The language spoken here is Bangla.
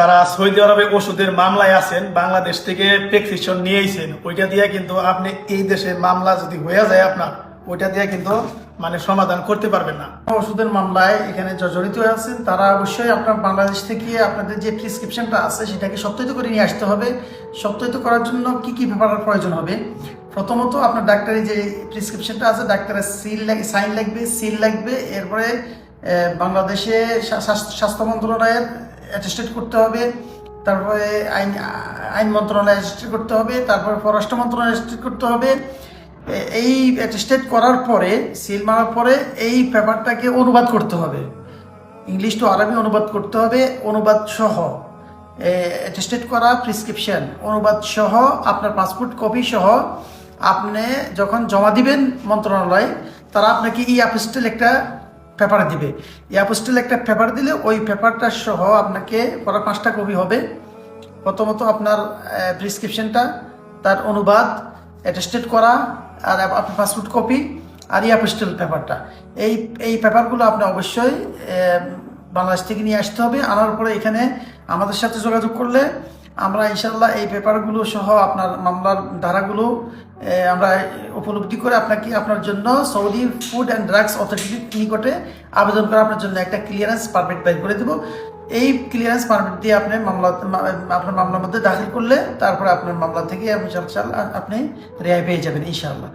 যারা সৌদি আরবে ওষুধের মামলায় আছেন, বাংলাদেশ থেকে প্রেসক্রিপশন নিয়ে আইছেন, ওইটা দিয়ে কিন্তু আপনি এই দেশে মামলা যদি হয়ে যায় আপনার, ওইটা দিয়ে কিন্তু মানে সমাধান করতে পারবেন না। ওষুধের মামলায় এখানে জড়িত হয়ে আছেন তারা অবশ্যই আপনার বাংলাদেশ থেকে আপনাদের যে প্রেসক্রিপশনটা আছে সেটাকে সত্যায়িত করে নিয়ে আসতে হবে। সত্যায়িত করার জন্য কি কি ব্যাপারের প্রয়োজন হবে? প্রথমত আপনার ডাক্তারি যে প্রেসক্রিপশনটা আছে, ডাক্তারের সাইন লাগবে, সিল লাগবে। এরপরে বাংলাদেশে স্বাস্থ্য মন্ত্রণালয়ের অ্যাটেস্টেড করতে হবে, তারপরে আইন মন্ত্রণালয় অ্যাটেস্টেড করতে হবে, তারপরে পররাষ্ট্র মন্ত্রণালয় অ্যাটেস্টেড করতে হবে। এই অ্যাটেস্টেড করার পরে, সিল মারার পরে এই পেপারটাকে অনুবাদ করতে হবে, ইংলিশ টু আরবি অনুবাদ করতে হবে। অনুবাদ সহ অ্যাটেস্টেড করা প্রেসক্রিপশন অনুবাদ সহ আপনার পাসপোর্ট কপি সহ আপনি যখন জমা দিবেন মন্ত্রণালয়, তারা আপনাকে ই অ্যাপোস্টেল একটা পেপার দিবে। ই অ্যাপোস্টেল একটা পেপার দিলে ওই পেপারটা সহ আপনাকে পরে 5টা কপি হবে। প্রথমত আপনার প্রেসক্রিপশনটা, তার অনুবাদ, অ্যাটেস্টেড করা, আর আপনার পাসপোর্ট কপি, আর ই অ্যাপোস্টেল পেপারটা। এই পেপারগুলো আপনি অবশ্যই বাংলাদেশ থেকে নিয়ে আসতে হবে। আনার পরে এখানে আমাদের সাথে যোগাযোগ করলে আমরা ইনশাল্লাহ এই পেপারগুলো সহ আপনার মামলার ধারাগুলো আমরা উপলব্ধি করে আপনার জন্য সৌদি ফুড অ্যান্ড ড্রাগস অথরিটির নিকটে আবেদন করে আপনার জন্য একটা ক্লিয়ারেন্স পারমিট বের করে দেবো। এই ক্লিয়ারেন্স পারমিট দিয়ে আপনি আপনার মামলার মধ্যে দাখিল করলে তারপরে আপনার মামলা থেকে আপনি রেহাই পেয়ে যাবেন ইনশাআল্লাহ।